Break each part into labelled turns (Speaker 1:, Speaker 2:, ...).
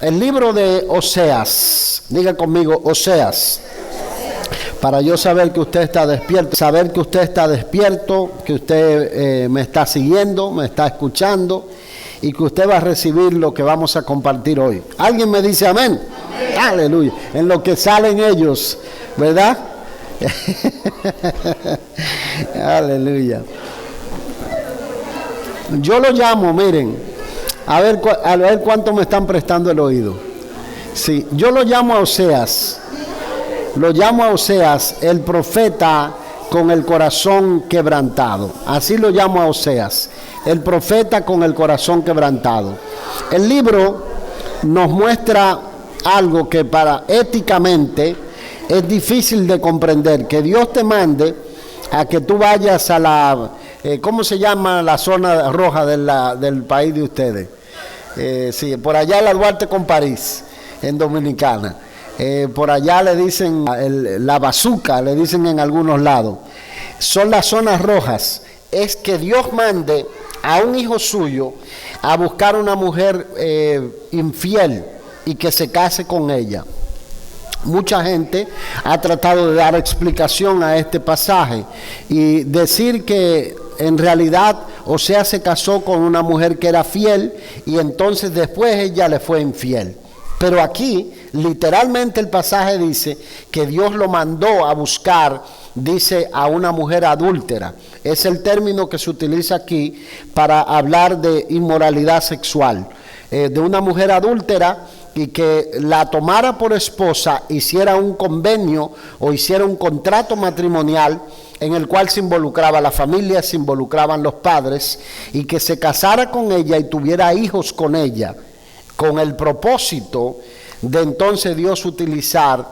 Speaker 1: el libro de Oseas. Diga conmigo, Oseas. Para yo saber que usted está despierto, que usted me está siguiendo, me está escuchando y que usted va a recibir lo que vamos a compartir hoy. ¿Alguien me dice amén? Amén. Aleluya. En lo que salen ellos, ¿verdad? Aleluya. Yo lo llamo, miren, a ver cuánto me están prestando el oído. Sí, yo lo llamo a Oseas. Lo llamo a Oseas, el profeta con el corazón quebrantado. Así lo llamo a Oseas, el profeta con el corazón quebrantado. El libro nos muestra algo que éticamente es difícil de comprender, que Dios te mande a que tú vayas a la, ¿cómo se llama la zona roja del país de ustedes? Sí, por allá la Duarte con París, en Dominicana. Por allá le dicen la bazuca, le dicen en algunos lados. Son las zonas rojas. Es que Dios mande a un hijo suyo a buscar una mujer infiel y que se case con ella. Mucha gente ha tratado de dar explicación a este pasaje y decir que en realidad Oseas se casó con una mujer que era fiel y entonces después ella le fue infiel. Pero aquí, literalmente el pasaje dice que Dios lo mandó a buscar, dice, a una mujer adúltera. Es el término que se utiliza aquí para hablar de inmoralidad sexual. De una mujer adúltera y que la tomara por esposa, hiciera un convenio o hiciera un contrato matrimonial en el cual se involucraba la familia, se involucraban los padres, y que se casara con ella y tuviera hijos con ella, con el propósito de entonces Dios utilizar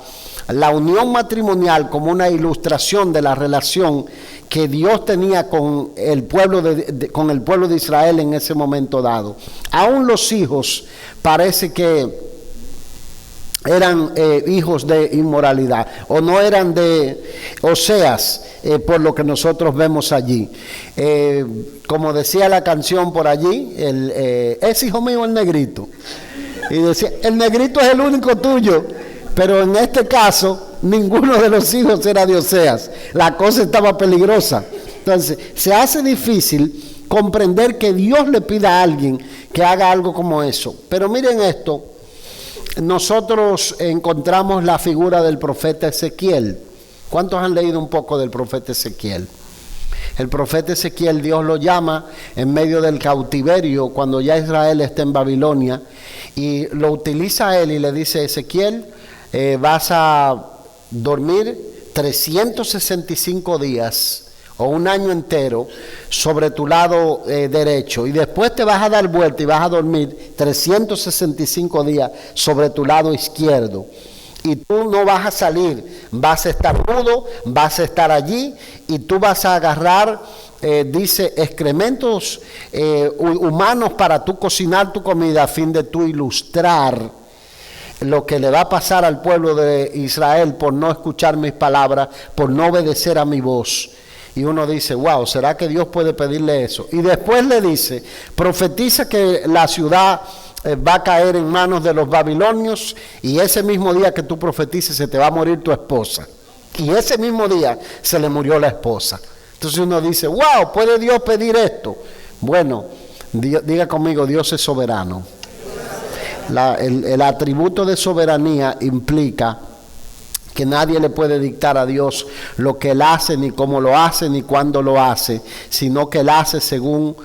Speaker 1: la unión matrimonial como una ilustración de la relación que Dios tenía con el pueblo de Israel en ese momento dado. Aún los hijos parece que eran hijos de inmoralidad, o no eran de Oseas, por lo que nosotros vemos allí. Como decía la canción por allí, es hijo mío el negrito. Y decía, el negrito es el único tuyo, pero en este caso, ninguno de los hijos era de Oseas. La cosa estaba peligrosa. Entonces, se hace difícil comprender que Dios le pida a alguien que haga algo como eso. Pero miren esto. Nosotros encontramos la figura del profeta Ezequiel. ¿Cuántos han leído un poco del profeta Ezequiel? El profeta Ezequiel, Dios lo llama en medio del cautiverio, cuando ya Israel está en Babilonia, y lo utiliza a él y le dice, Ezequiel, vas a dormir 365 días o un año entero sobre tu lado derecho, y después te vas a dar vuelta y vas a dormir 365 días sobre tu lado izquierdo, y tú no vas a salir, vas a estar mudo, vas a estar allí, y tú vas a agarrar, dice, excrementos humanos para tú cocinar tu comida, a fin de tú ilustrar lo que le va a pasar al pueblo de Israel por no escuchar mis palabras, por no obedecer a mi voz. Y uno dice, wow, ¿será que Dios puede pedirle eso? Y después le dice, profetiza que la ciudad va a caer en manos de los babilonios, y ese mismo día que tú profetices se te va a morir tu esposa. Y ese mismo día se le murió la esposa. Entonces uno dice, wow, ¿puede Dios pedir esto? Bueno, diga conmigo, Dios es soberano. El atributo de soberanía implica que nadie le puede dictar a Dios lo que Él hace, ni cómo lo hace, ni cuándo lo hace, sino que Él hace según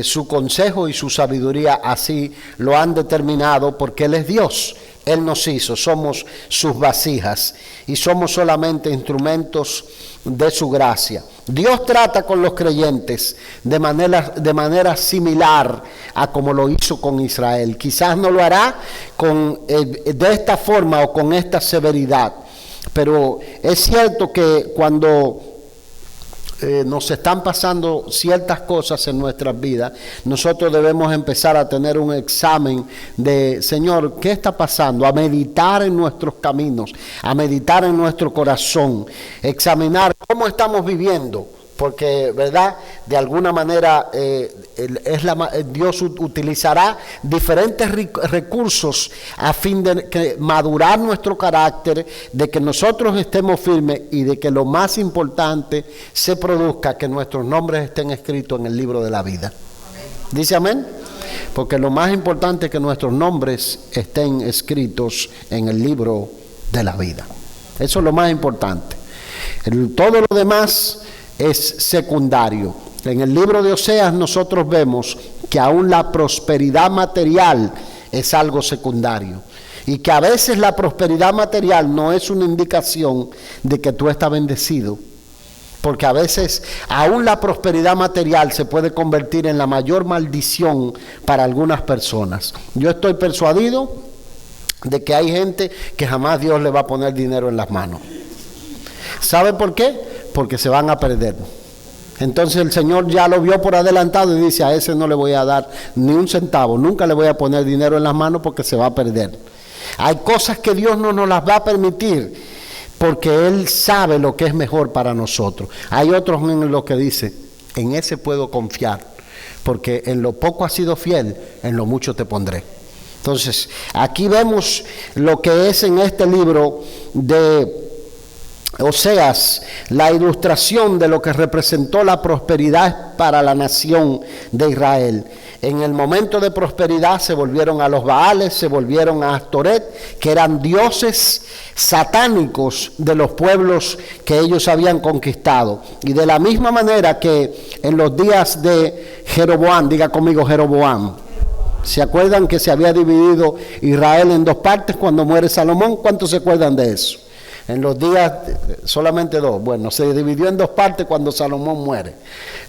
Speaker 1: su consejo y su sabiduría. Así lo han determinado, porque Él es Dios. Él nos hizo, somos sus vasijas y somos solamente instrumentos de su gracia. Dios trata con los creyentes de manera similar a como lo hizo con Israel. Quizás no lo hará de esta forma o con esta severidad, pero es cierto que cuando nos están pasando ciertas cosas en nuestras vidas, nosotros debemos empezar a tener un examen de, Señor, ¿qué está pasando? A meditar en nuestros caminos, a meditar en nuestro corazón, examinar cómo estamos viviendo, porque, ¿verdad?, de alguna manera Dios utilizará diferentes recursos a fin de madurar nuestro carácter, de que nosotros estemos firmes y de que lo más importante se produzca, que nuestros nombres estén escritos en el libro de la vida. ¿Dice amén? Porque lo más importante es que nuestros nombres estén escritos en el libro de la vida. Eso es lo más importante. Todo lo demás es secundario. En el libro de Oseas nosotros vemos que aún la prosperidad material es algo secundario, y que a veces la prosperidad material no es una indicación de que tú estás bendecido, porque a veces aún la prosperidad material se puede convertir en la mayor maldición para algunas personas. Yo estoy persuadido de que hay gente que jamás Dios le va a poner dinero en las manos. ¿Sabe por qué? Porque se van a perder. Entonces el Señor ya lo vio por adelantado y dice: a ese no le voy a dar ni un centavo, nunca le voy a poner dinero en las manos porque se va a perder. Hay cosas que Dios no nos las va a permitir porque Él sabe lo que es mejor para nosotros. Hay otros en los que dice: en ese puedo confiar, porque en lo poco has sido fiel, en lo mucho te pondré. Entonces, aquí vemos lo que es en este libro de Oseas, la ilustración de lo que representó la prosperidad para la nación de Israel. En el momento de prosperidad se volvieron a los Baales, se volvieron a Astoret, que eran dioses satánicos de los pueblos que ellos habían conquistado. Y de la misma manera que en los días de Jeroboam, diga conmigo Jeroboam. ¿Se acuerdan que se había dividido Israel en dos partes cuando muere Salomón? ¿Cuántos se acuerdan de eso? En los días, solamente dos. Bueno, se dividió en dos partes cuando Salomón muere.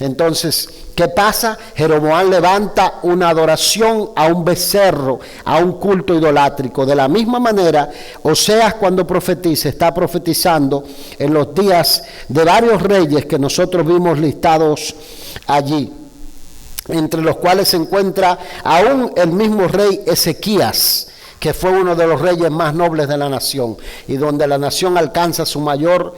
Speaker 1: Entonces, ¿qué pasa? Jeroboam levanta una adoración a un becerro, a un culto idolátrico. De la misma manera, Oseas, cuando profetiza, está profetizando en los días de varios reyes que nosotros vimos listados allí, entre los cuales se encuentra aún el mismo rey Ezequías, que fue uno de los reyes más nobles de la nación, y donde la nación alcanza su mayor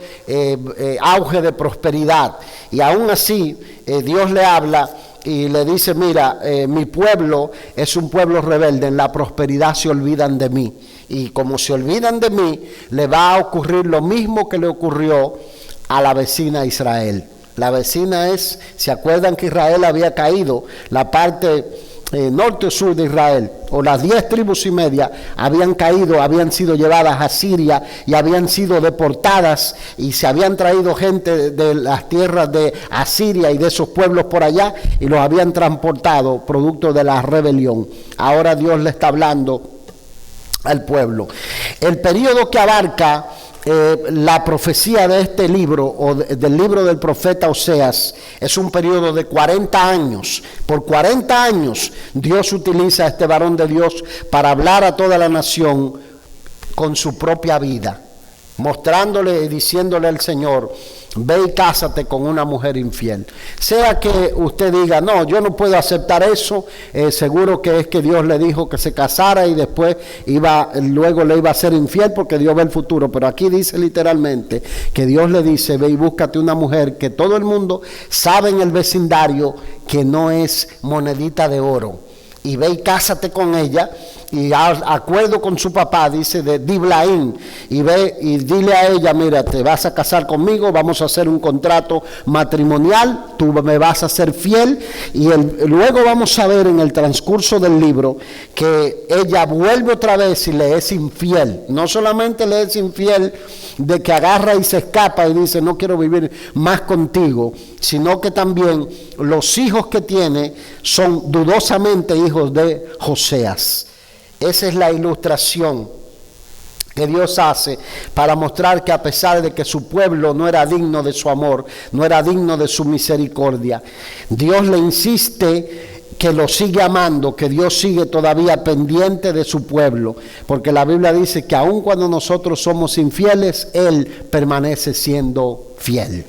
Speaker 1: auge de prosperidad. Y aún así, Dios le habla y le dice: mira, mi pueblo es un pueblo rebelde, en la prosperidad se olvidan de mí. Y como se olvidan de mí, le va a ocurrir lo mismo que le ocurrió a la vecina Israel. La vecina es, ¿se acuerdan que Israel había caído? La parte norte o sur de Israel, o las 10 tribus y media habían caído, habían sido llevadas a Siria y habían sido deportadas, y se habían traído gente de las tierras de Asiria y de esos pueblos por allá, y los habían transportado producto de la rebelión. Ahora Dios le está hablando al pueblo. El periodo que abarca la profecía de este libro, o del libro del profeta Oseas, es un periodo de 40 años. Por 40 años Dios utiliza a este varón de Dios para hablar a toda la nación con su propia vida, mostrándole y diciéndole al Señor: ve y cásate con una mujer infiel. Sea que usted diga: no, yo no puedo aceptar eso, seguro que es que Dios le dijo que se casara y después luego le iba a ser infiel porque Dios ve el futuro. Pero aquí dice literalmente que Dios le dice: ve y búscate una mujer que todo el mundo sabe en el vecindario que no es monedita de oro, y ve y cásate con ella. Y acuerdo con su papá, dice, de Diblaín, y ve y dile a ella: mira, te vas a casar conmigo, vamos a hacer un contrato matrimonial, tú me vas a ser fiel. Y luego vamos a ver en el transcurso del libro que ella vuelve otra vez y le es infiel. No solamente le es infiel de que agarra y se escapa y dice: no quiero vivir más contigo, sino que también los hijos que tiene son dudosamente hijos de Oseas. Esa es la ilustración que Dios hace para mostrar que a pesar de que su pueblo no era digno de su amor, no era digno de su misericordia, Dios le insiste que lo sigue amando, que Dios sigue todavía pendiente de su pueblo, porque la Biblia dice que aun cuando nosotros somos infieles, Él permanece siendo fiel.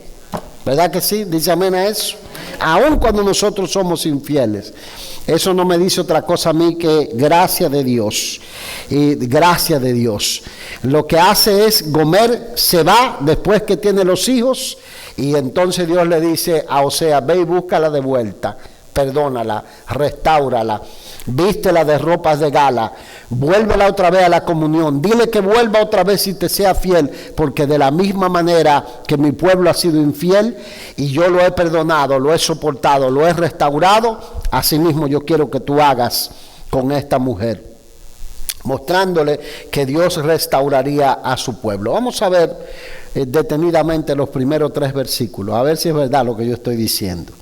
Speaker 1: ¿Verdad que sí? Dice amén a eso. Aun cuando nosotros somos infieles. Eso no me dice otra cosa a mí que gracia de Dios. Y gracia de Dios. Lo que hace es: Gomer se va después que tiene los hijos, Y entonces Dios le dice a Oseas, ve y búscala de vuelta, perdónala, restáurala, vístela de ropas de gala, vuélvela otra vez a la comunión, dile que vuelva otra vez y te sea fiel, porque de la misma manera que mi pueblo ha sido infiel y yo lo he perdonado, lo he soportado, lo he restaurado, asimismo yo quiero que tú hagas con esta mujer, mostrándole que Dios restauraría a su pueblo. Vamos a ver detenidamente los primeros 3 versículos, a ver si es verdad lo que yo estoy diciendo.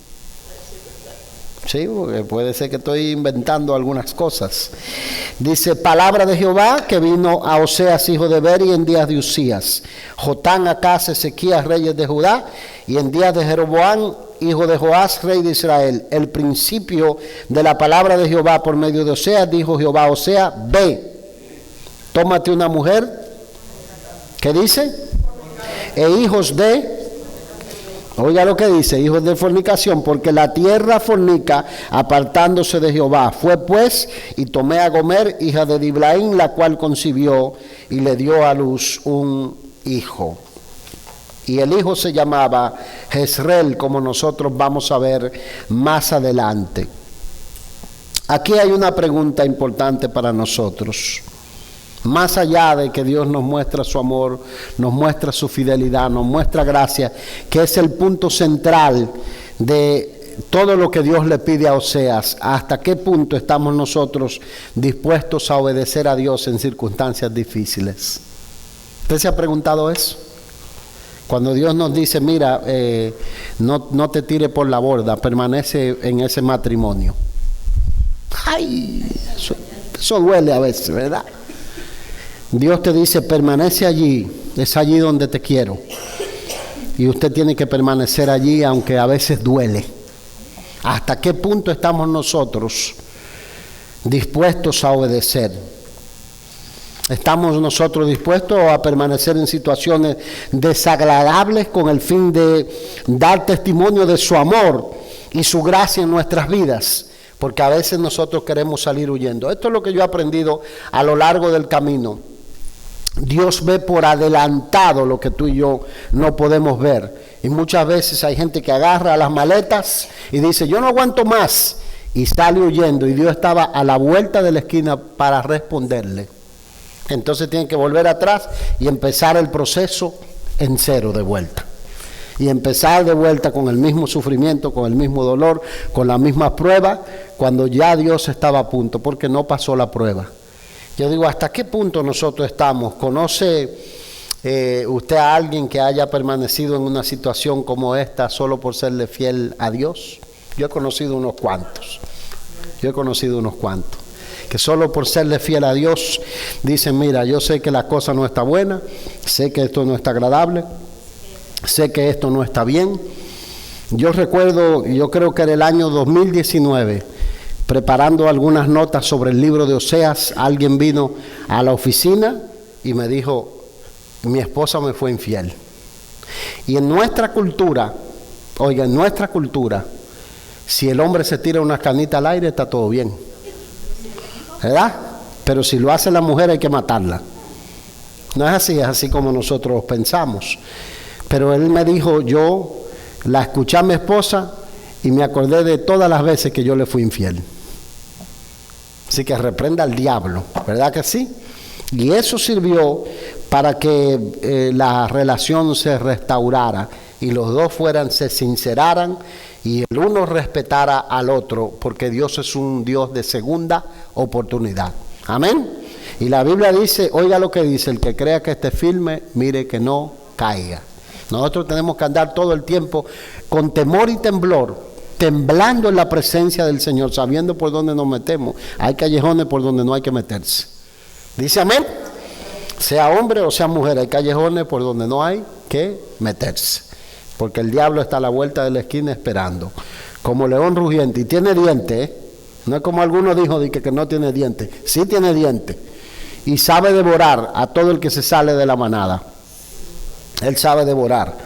Speaker 1: Sí, porque puede ser que estoy inventando algunas cosas. Dice, palabra de Jehová que vino a Oseas, hijo de Beri, en días de Usías, Jotán, Acaz, Ezequías, reyes de Judá, y en días de Jeroboam, hijo de Joás, rey de Israel. El principio de la palabra de Jehová por medio de Oseas, dijo Jehová a Oseas, ve, tómate una mujer, ¿qué dice? E hijos de... Oiga lo que dice, hijos de fornicación, porque la tierra fornica apartándose de Jehová. Fue pues y tomé a Gomer, hija de Diblaim, la cual concibió y le dio a luz un hijo. Y el hijo se llamaba Jezreel, como nosotros vamos a ver más adelante. Aquí hay una pregunta importante para nosotros. Más allá de que Dios nos muestra su amor, nos muestra su fidelidad, nos muestra gracia, que es el punto central de todo lo que Dios le pide a Oseas, ¿hasta qué punto estamos nosotros dispuestos a obedecer a Dios en circunstancias difíciles? ¿Usted se ha preguntado eso? Cuando Dios nos dice, mira, no te tire por la borda, permanece en ese matrimonio. ¡Ay! Eso duele a veces, ¿verdad? Dios te dice, permanece allí, es allí donde te quiero. Y usted tiene que permanecer allí, aunque a veces duele. ¿Hasta qué punto estamos nosotros dispuestos a obedecer? ¿Estamos nosotros dispuestos a permanecer en situaciones desagradables con el fin de dar testimonio de su amor y su gracia en nuestras vidas? Porque a veces nosotros queremos salir huyendo. Esto es lo que yo he aprendido a lo largo del camino. Dios ve por adelantado lo que tú y yo no podemos ver. Y muchas veces hay gente que agarra las maletas y dice, yo no aguanto más, y sale huyendo, y Dios estaba a la vuelta de la esquina para responderle. Entonces tiene que volver atrás y empezar el proceso en cero de vuelta. Y empezar de vuelta con el mismo sufrimiento, con el mismo dolor, con la misma prueba, cuando ya Dios estaba a punto, porque no pasó la prueba. Yo digo, ¿hasta qué punto nosotros estamos? ¿Conoce usted a alguien que haya permanecido en una situación como esta solo por serle fiel a Dios? Yo he conocido unos cuantos. Que solo por serle fiel a Dios dicen, mira, yo sé que la cosa no está buena, sé que esto no está agradable, sé que esto no está bien. Yo recuerdo, yo creo que era el año 2019, preparando algunas notas sobre el libro de Oseas, alguien vino a la oficina y me dijo, mi esposa me fue infiel. Y en nuestra cultura, si el hombre se tira una canita al aire, está todo bien, ¿verdad? Pero si lo hace la mujer hay que matarla. No es así, es así como nosotros pensamos. Pero él me dijo, yo la escuché a mi esposa y me acordé de todas las veces que yo le fui infiel. Así que reprenda al diablo, ¿verdad que sí? Y eso sirvió para que la relación se restaurara y los dos se sinceraran y el uno respetara al otro, porque Dios es un Dios de segunda oportunidad. Amén. Y la Biblia dice, oiga lo que dice, el que crea que esté firme, mire que no caiga. Nosotros tenemos que andar todo el tiempo con temor y temblor, temblando en la presencia del Señor, sabiendo por dónde nos metemos. Hay callejones por donde no hay que meterse. Dice amén. Sea hombre o sea mujer, hay callejones por donde no hay que meterse. Porque el diablo está a la vuelta de la esquina esperando. Como león rugiente. Y tiene dientes, ¿eh? No es como alguno dijo que no tiene dientes. Sí tiene dientes. Y sabe devorar a todo el que se sale de la manada. Él sabe devorar.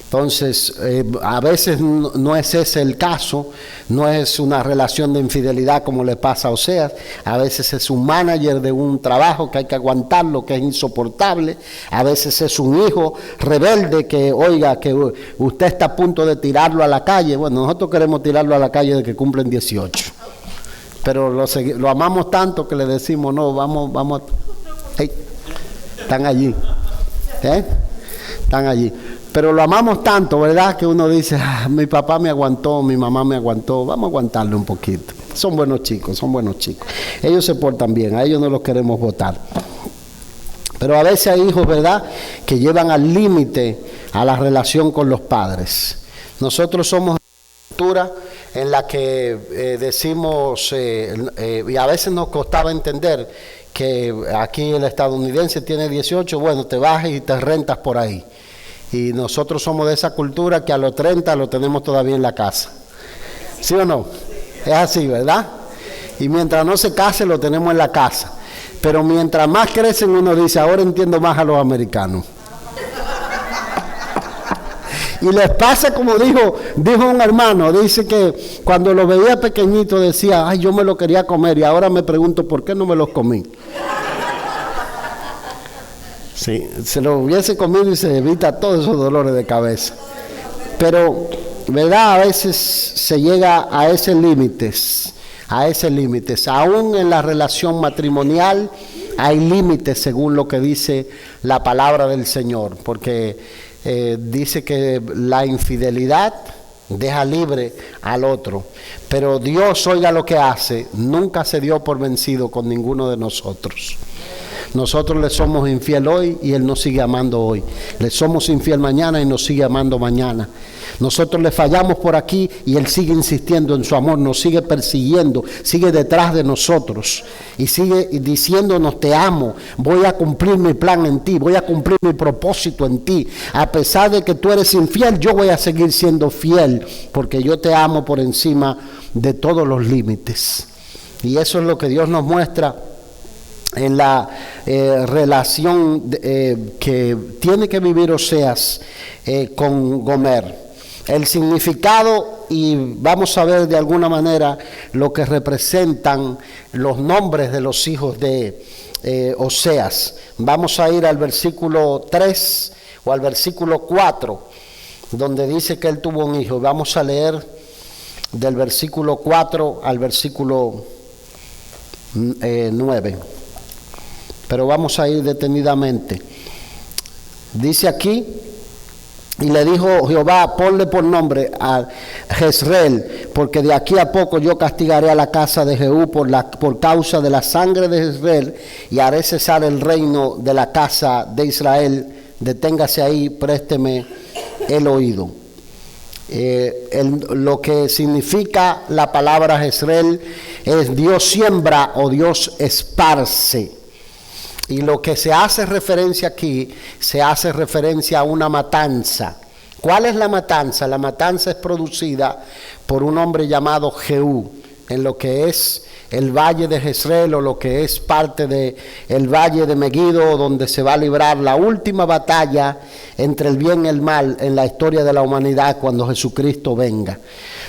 Speaker 1: Entonces, a veces no es ese el caso, no es una relación de infidelidad como le pasa a Oseas, a veces es un manager de un trabajo que hay que aguantarlo, que es insoportable, a veces es un hijo rebelde que, oiga, que usted está a punto de tirarlo a la calle. Bueno, nosotros queremos tirarlo a la calle de que cumplen 18, pero lo amamos tanto que le decimos, no, vamos, hey, están allí, están allí. Pero lo amamos tanto, ¿verdad? Que uno dice, mi papá me aguantó, mi mamá me aguantó, vamos a aguantarle un poquito. Son buenos chicos. Ellos se portan bien, a ellos no los queremos votar. Pero a veces hay hijos, ¿verdad?, que llevan al límite a la relación con los padres. Nosotros somos una cultura en la que decimos, y a veces nos costaba entender que aquí el estadounidense tiene 18, bueno, te bajas y te rentas por ahí. Y nosotros somos de esa cultura que a los 30 lo tenemos todavía en la casa. ¿Sí o no? Es así, ¿verdad? Y mientras no se case lo tenemos en la casa. Pero mientras más crecen uno dice, ahora entiendo más a los americanos. Y les pasa como dijo un hermano, dice que cuando lo veía pequeñito decía, ay, yo me lo quería comer y ahora me pregunto, ¿por qué no me los comí? Sí, se lo hubiese comido y se evita todos esos dolores de cabeza. Pero, ¿verdad? A veces se llega a ese límites. Aún en la relación matrimonial hay límites según lo que dice la palabra del Señor. Porque dice que la infidelidad deja libre al otro. Pero Dios, oiga lo que hace, nunca se dio por vencido con ninguno de nosotros. Nosotros le somos infiel hoy y Él nos sigue amando hoy. Le somos infiel mañana y nos sigue amando mañana. Nosotros le fallamos por aquí y Él sigue insistiendo en su amor, nos sigue persiguiendo, sigue detrás de nosotros y sigue diciéndonos, te amo, voy a cumplir mi plan en ti, voy a cumplir mi propósito en ti. A pesar de que tú eres infiel, yo voy a seguir siendo fiel porque yo te amo por encima de todos los límites. Y eso es lo que Dios nos muestra en la relación que tiene que vivir Oseas con Gomer. El significado, y vamos a ver de alguna manera lo que representan los nombres de los hijos de Oseas. Vamos a ir al versículo 3 o al versículo 4, donde dice que él tuvo un hijo. Vamos a leer del versículo 4 al versículo 9. Pero vamos a ir detenidamente. Dice aquí, y le dijo Jehová, ponle por nombre a Jezreel, porque de aquí a poco yo castigaré a la casa de Jehú por causa de la sangre de Jezreel, y haré cesar el reino de la casa de Israel. Deténgase ahí, présteme el oído. Lo que significa la palabra Jezreel es Dios siembra o Dios esparce. Y lo que se hace referencia aquí, se hace referencia a una matanza. ¿Cuál es la matanza? La matanza es producida por un hombre llamado Jehú, en lo que es el valle de Jezreel o lo que es parte del valle de Megiddo, donde se va a librar la última batalla entre el bien y el mal en la historia de la humanidad cuando Jesucristo venga.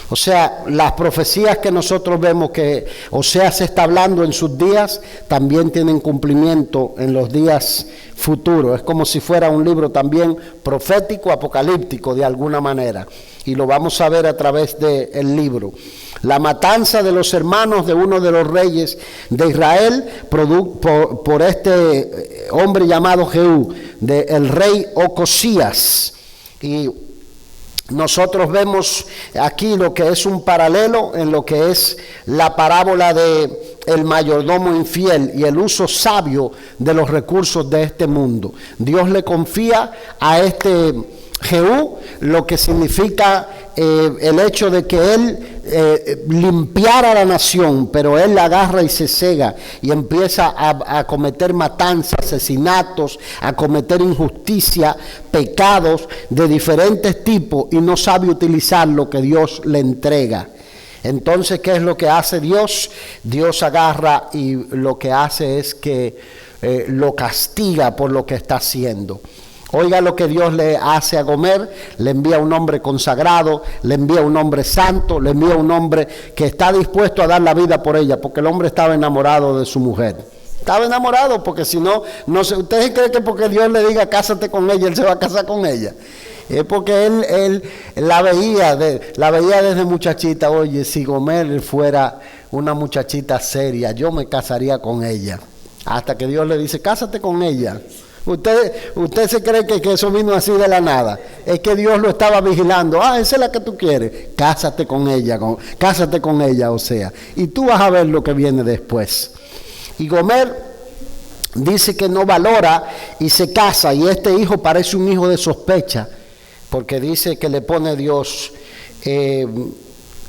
Speaker 1: O sea, las profecías que nosotros vemos que Oseas está hablando en sus días, también tienen cumplimiento en los días futuros. Es como si fuera un libro también profético, apocalíptico de alguna manera. Y lo vamos a ver a través del libro. La matanza de los hermanos de uno de los reyes de Israel por este hombre llamado Jehú, del rey Ocosías. Y nosotros vemos aquí lo que es un paralelo en lo que es la parábola de el mayordomo infiel y el uso sabio de los recursos de este mundo. Dios le confía a este Jehú lo que significa el hecho de que él limpiara la nación, pero él la agarra y se cega y empieza a cometer matanzas, asesinatos, a cometer injusticia, pecados de diferentes tipos y no sabe utilizar lo que Dios le entrega. Entonces, ¿qué es lo que hace Dios? Dios agarra y lo que hace es que lo castiga por lo que está haciendo. Oiga lo que Dios le hace a Gomer: le envía un hombre consagrado, le envía un hombre santo, le envía un hombre que está dispuesto a dar la vida por ella, porque el hombre estaba enamorado de su mujer. Estaba enamorado, porque si no, no sé, ¿ustedes creen que porque Dios le diga cásate con ella, él se va a casar con ella? Es porque él la veía desde muchachita. Oye, si Gomer fuera una muchachita seria, yo me casaría con ella. Hasta que Dios le dice, cásate con ella. Usted se cree que eso vino así de la nada. Es que Dios lo estaba vigilando. Esa es la que tú quieres. Cásate con ella, o sea. Y tú vas a ver lo que viene después. Y Gomer dice que no valora y se casa. Y este hijo parece un hijo de sospecha, porque dice que le pone Dios,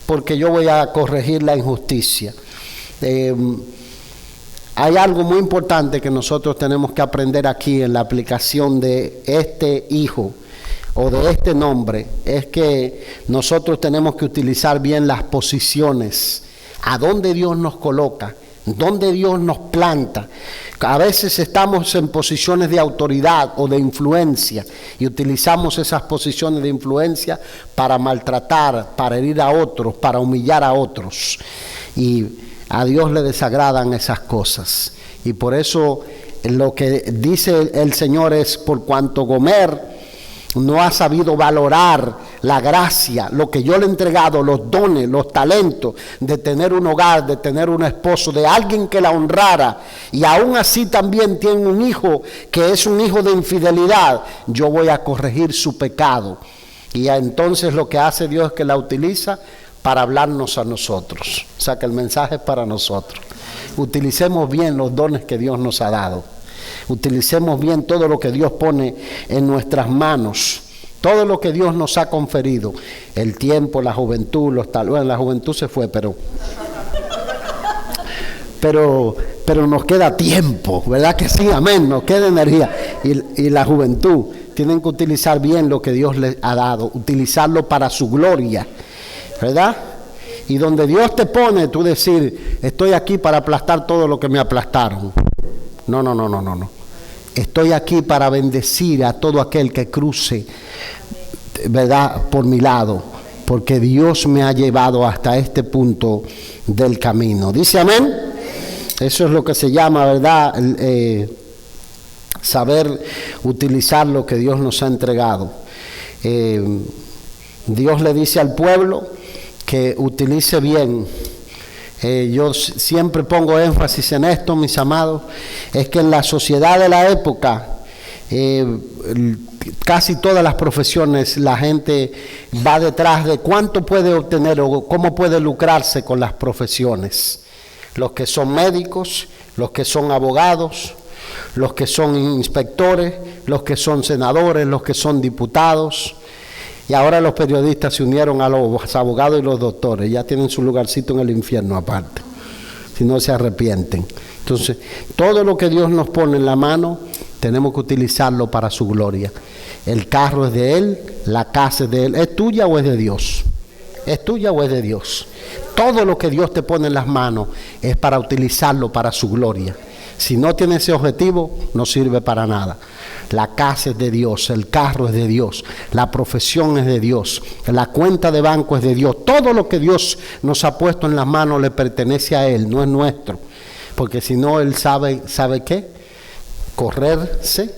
Speaker 1: porque yo voy a corregir la injusticia. Hay algo muy importante que nosotros tenemos que aprender aquí en la aplicación de este hijo o de este nombre, es que nosotros tenemos que utilizar bien las posiciones, a dónde Dios nos coloca, dónde Dios nos planta. A veces estamos en posiciones de autoridad o de influencia y utilizamos esas posiciones de influencia para maltratar, para herir a otros, para humillar a otros. Y a Dios le desagradan esas cosas. Y por eso lo que dice el Señor es: por cuanto Gomer no ha sabido valorar la gracia, lo que yo le he entregado, los dones, los talentos de tener un hogar, de tener un esposo, de alguien que la honrara, y aún así también tiene un hijo que es un hijo de infidelidad, yo voy a corregir su pecado. Y entonces lo que hace Dios es que la utiliza para hablarnos a nosotros. O sea que el mensaje es para nosotros. Utilicemos bien los dones que Dios nos ha dado. Utilicemos bien todo lo que Dios pone en nuestras manos. Todo lo que Dios nos ha conferido. El tiempo, la juventud, bueno, la juventud se fue, pero nos queda tiempo, ¿verdad que sí? Amén, nos queda energía. Y la juventud, tienen que utilizar bien lo que Dios les ha dado, utilizarlo para su gloria, ¿verdad? Y donde Dios te pone, tú decir, estoy aquí para aplastar todo lo que me aplastaron. No. Estoy aquí para bendecir a todo aquel que cruce, ¿verdad?, por mi lado, porque Dios me ha llevado hasta este punto del camino. ¿Dice amén? Eso es lo que se llama, ¿verdad?, saber utilizar lo que Dios nos ha entregado. Dios le dice al pueblo que utilice bien. Yo siempre pongo énfasis en esto, mis amados, es que en la sociedad de la época, casi todas las profesiones, la gente va detrás de cuánto puede obtener o cómo puede lucrarse con las profesiones. Los que son médicos, los que son abogados, los que son inspectores, los que son senadores, los que son diputados. Y ahora los periodistas se unieron a los abogados y los doctores, ya tienen su lugarcito en el infierno aparte, si no se arrepienten. Entonces, todo lo que Dios nos pone en la mano, tenemos que utilizarlo para su gloria. El carro es de Él, la casa es de Él. ¿Es tuya o es de Dios? ¿Es tuya o es de Dios? Todo lo que Dios te pone en las manos es para utilizarlo para su gloria. Si no tiene ese objetivo, no sirve para nada. La casa es de Dios, el carro es de Dios, la profesión es de Dios, la cuenta de banco es de Dios. Todo lo que Dios nos ha puesto en las manos le pertenece a Él, no es nuestro. Porque si no, Él ¿sabe qué? Correrse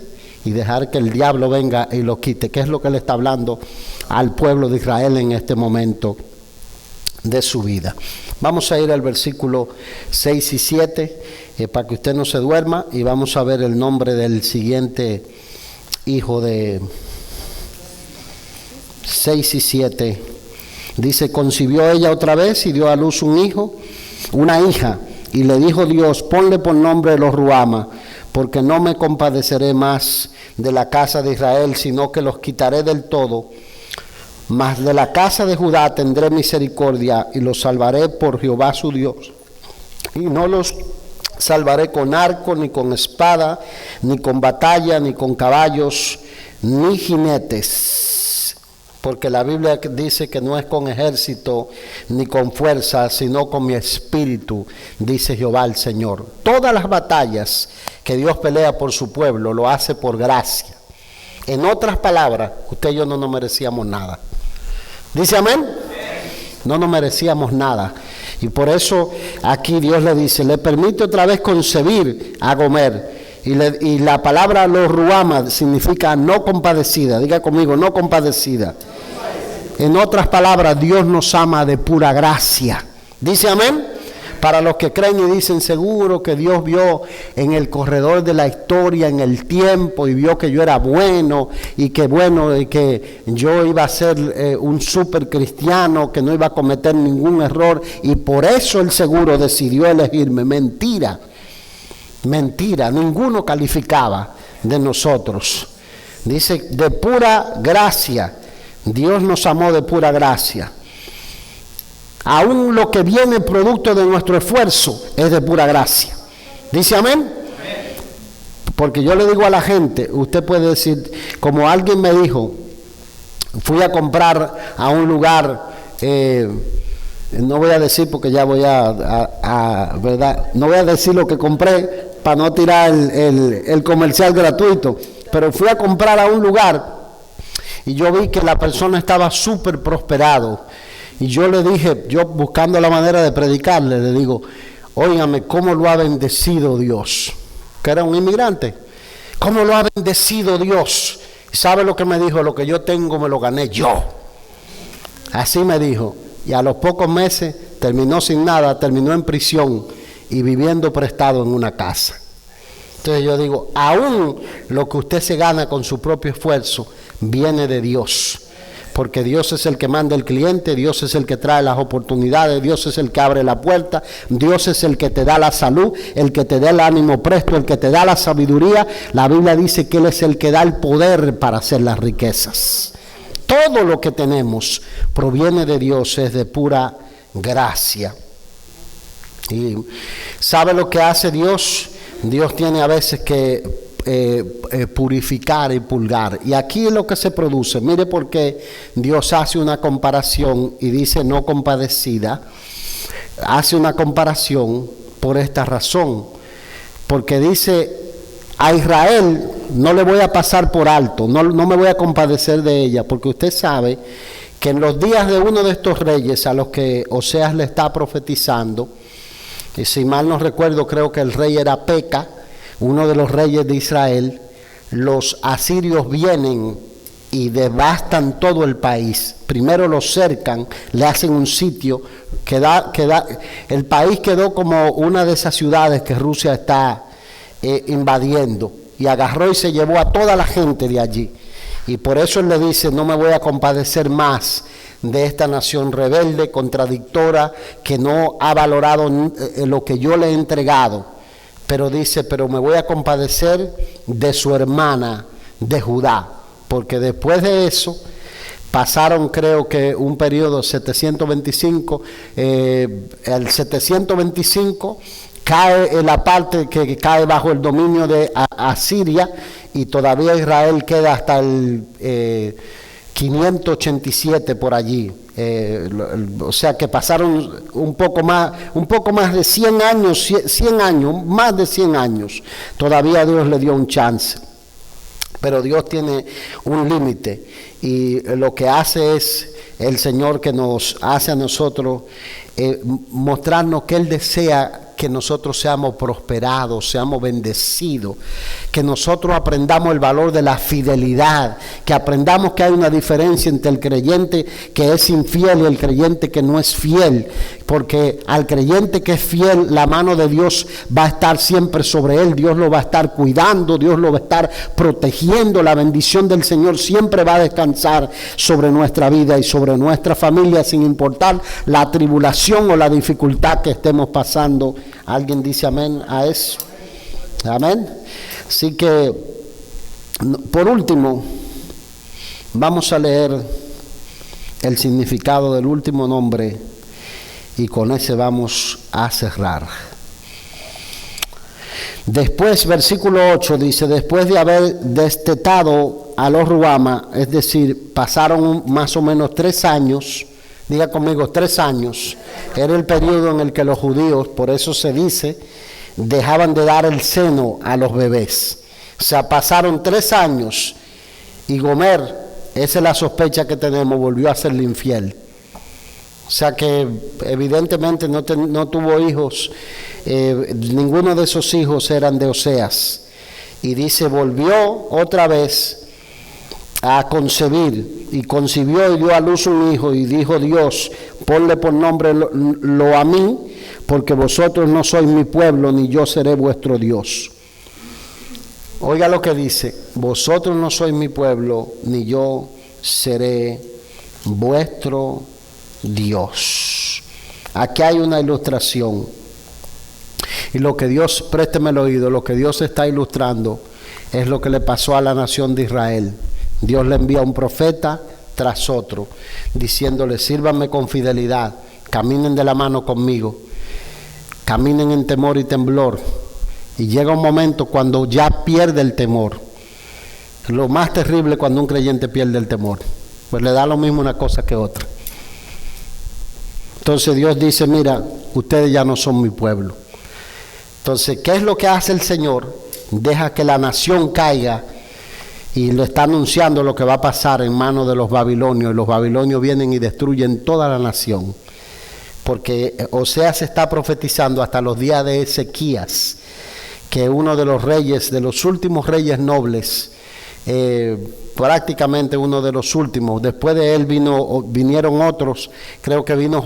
Speaker 1: y dejar que el diablo venga y lo quite. ¿Qué es lo que le está hablando al pueblo de Israel en este momento de su vida? Vamos a ir al versículo 6 y 7 para que usted no se duerma, y vamos a ver el nombre del siguiente hijo de 6 y 7. Dice: concibió ella otra vez y dio a luz un hijo, una hija, y le dijo Dios: ponle por nombre Lo-ruhama, porque no me compadeceré más de la casa de Israel, sino que los quitaré del todo. Mas de la casa de Judá tendré misericordia y los salvaré por Jehová su Dios. Y no los salvaré con arco, ni con espada, ni con batalla, ni con caballos, ni jinetes. Porque la Biblia dice que no es con ejército, ni con fuerza, sino con mi espíritu, dice Jehová el Señor. Todas las batallas que Dios pelea por su pueblo, lo hace por gracia. En otras palabras, usted y yo no nos merecíamos nada. ¿Dice amén? No nos merecíamos nada. Y por eso aquí Dios le dice, le permite otra vez concebir a Gomer. Y la palabra lo ruama significa no compadecida. Diga conmigo, no compadecida. En otras palabras, Dios nos ama de pura gracia. ¿Dice amén? Para los que creen y dicen seguro que Dios vio en el corredor de la historia, en el tiempo, y vio que yo era bueno, y que yo iba a ser un super cristiano, que no iba a cometer ningún error, y por eso el seguro decidió elegirme. Mentira, mentira, ninguno calificaba de nosotros. Dice, de pura gracia, Dios nos amó de pura gracia. Aún lo que viene producto de nuestro esfuerzo es de pura gracia. ¿Dice amén? Porque yo le digo a la gente, usted puede decir, como alguien me dijo, fui a comprar a un lugar, no voy a decir porque ya voy ¿verdad? No voy a decir lo que compré para no tirar el comercial gratuito, pero fui a comprar a un lugar y yo vi que la persona estaba súper prosperado. Y yo le dije, yo buscando la manera de predicarle, le digo, óigame, ¿cómo lo ha bendecido Dios? Que era un inmigrante. ¿Cómo lo ha bendecido Dios? ¿Y sabe lo que me dijo? Lo que yo tengo me lo gané yo. Así me dijo. Y a los pocos meses terminó sin nada, terminó en prisión y viviendo prestado en una casa. Entonces yo digo, aún lo que usted se gana con su propio esfuerzo viene de Dios. Porque Dios es el que manda el cliente, Dios es el que trae las oportunidades, Dios es el que abre la puerta, Dios es el que te da la salud, el que te da el ánimo presto, el que te da la sabiduría. La Biblia dice que Él es el que da el poder para hacer las riquezas. Todo lo que tenemos proviene de Dios, es de pura gracia. Y ¿sabe lo que hace Dios? Dios tiene a veces que purificar y purgar. Y aquí es lo que se produce. Mire por qué Dios hace una comparación y dice no compadecida. Hace una comparación por esta razón. Porque dice, a Israel no le voy a pasar por alto, no me voy a compadecer de ella, porque usted sabe que en los días de uno de estos reyes a los que Oseas le está profetizando, y si mal no recuerdo, creo que el rey era Peca, uno de los reyes de Israel, los asirios vienen y devastan todo el país. Primero los cercan, le hacen un sitio, el país quedó como una de esas ciudades que Rusia está invadiendo, y agarró y se llevó a toda la gente de allí. Y por eso él le dice, no me voy a compadecer más de esta nación rebelde, contradictora, que no ha valorado lo que yo le he entregado. Pero dice, pero me voy a compadecer de su hermana, de Judá, porque después de eso pasaron, creo que un periodo 725, el 725 cae en la parte que cae bajo el dominio de Asiria, y todavía Israel queda hasta el 587 por allí. O sea que pasaron un poco más de 100 años, 100 años, más de 100 años. Todavía Dios le dio un chance. Pero Dios tiene un límite, y lo que hace es el Señor que nos hace a nosotros mostrarnos que Él desea que nosotros seamos prosperados, seamos bendecidos, que nosotros aprendamos el valor de la fidelidad, que aprendamos que hay una diferencia entre el creyente que es infiel y el creyente que no es fiel, porque al creyente que es fiel, la mano de Dios va a estar siempre sobre él, Dios lo va a estar cuidando, Dios lo va a estar protegiendo, la bendición del Señor siempre va a descansar sobre nuestra vida y sobre nuestra familia, sin importar la tribulación o la dificultad que estemos pasando. ¿Alguien dice amén a eso? Amén. Así que, por último, vamos a leer el significado del último nombre y con ese vamos a cerrar. Después, versículo 8 dice, después de haber destetado a los Ruama, es decir, pasaron más o menos 3 años, diga conmigo, 3 años, era el periodo en el que los judíos, por eso se dice, dejaban de dar el seno a los bebés. O sea, pasaron 3 años Y Gomer, esa es la sospecha que tenemos, volvió a serle infiel. O sea que evidentemente no tuvo hijos, ninguno de esos hijos eran de Oseas. Y dice, volvió otra vez a concebir, y concibió y dio a luz un hijo, y dijo Dios, ponle por nombre lo a mí, porque vosotros no sois mi pueblo, ni yo seré vuestro Dios. Oiga lo que dice, vosotros no sois mi pueblo, ni yo seré vuestro Dios. Aquí hay una ilustración. Y lo que Dios, présteme el oído, lo que Dios está ilustrando es lo que le pasó a la nación de Israel. Dios le envía un profeta tras otro, diciéndole, sírvanme con fidelidad, caminen de la mano conmigo, caminen en temor y temblor. Y llega un momento cuando ya pierde el temor. Lo más terrible cuando un creyente pierde el temor, pues le da lo mismo una cosa que otra. Entonces Dios dice, mira, ustedes ya no son mi pueblo. Entonces, ¿qué es lo que hace el Señor? Deja que la nación caiga y le está anunciando lo que va a pasar en manos de los babilonios. Y los babilonios vienen y destruyen toda la nación. Porque Oseas se está profetizando hasta los días de Ezequías, que uno de los reyes, de los últimos reyes nobles, prácticamente uno de los últimos. Después de él vinieron otros, creo que vino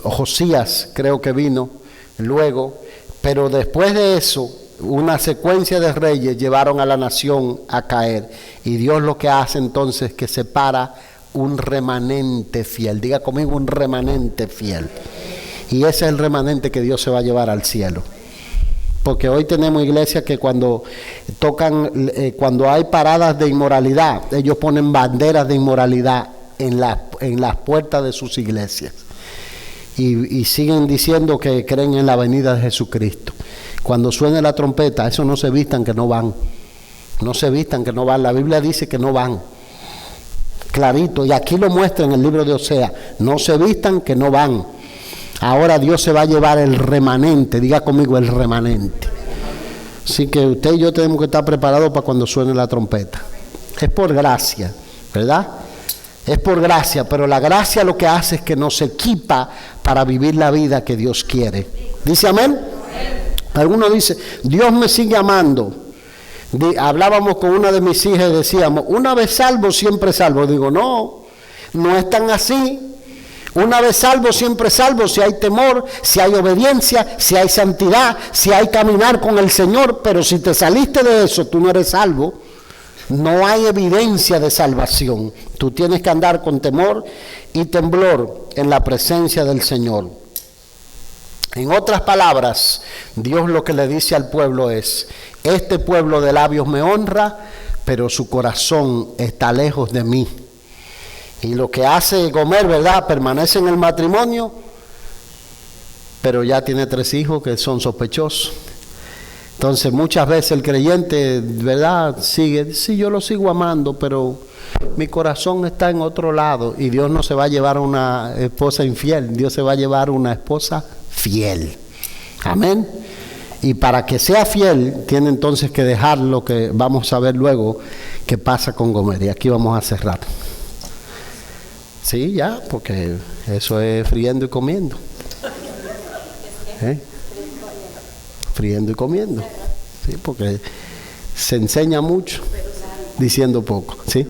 Speaker 1: Josías, creo que vino luego, pero después de eso, una secuencia de reyes llevaron a la nación a caer, y Dios lo que hace entonces es que separa un remanente fiel. Diga conmigo, un remanente fiel. Y ese es el remanente que Dios se va a llevar al cielo. Porque hoy tenemos iglesias que cuando tocan, cuando hay paradas de inmoralidad, ellos ponen banderas de inmoralidad en las puertas de sus iglesias. Y siguen diciendo que creen en la venida de Jesucristo. Cuando suene la trompeta, eso no se vistan que no van. No se vistan que no van. La Biblia dice que no van. Clarito. Y aquí lo muestra en el libro de Oseas. No se vistan que no van. Ahora Dios se va a llevar el remanente. Diga conmigo, el remanente. Así que usted y yo tenemos que estar preparados para cuando suene la trompeta. Es por gracia, ¿verdad? Es por gracia, pero la gracia lo que hace es que nos equipa para vivir la vida que Dios quiere. ¿Dice amén? Algunos dicen, Dios me sigue amando. Hablábamos con una de mis hijas y decíamos, una vez salvo, siempre salvo. Digo, no es tan así. Una vez salvo, siempre salvo, si hay temor, si hay obediencia, si hay santidad, si hay caminar con el Señor. Pero si te saliste de eso, tú no eres salvo. No hay evidencia de salvación. Tú tienes que andar con temor y temblor en la presencia del Señor. En otras palabras, Dios lo que le dice al pueblo es, este pueblo de labios me honra, pero su corazón está lejos de mí. Y lo que hace Gomer, ¿verdad? Permanece en el matrimonio, pero ya tiene 3 hijos que son sospechosos. Entonces muchas veces el creyente, ¿verdad? Sigue, sí, yo lo sigo amando, pero mi corazón está en otro lado. Y Dios no se va a llevar a una esposa infiel, Dios se va a llevar una esposa fiel. Amén. Y para que sea fiel, tiene entonces que dejar lo que vamos a ver luego que pasa con Gomer. Y aquí vamos a cerrar. Sí, ya, porque eso es friendo y comiendo. Friendo y comiendo. Sí, porque se enseña mucho diciendo poco. ¿Sí?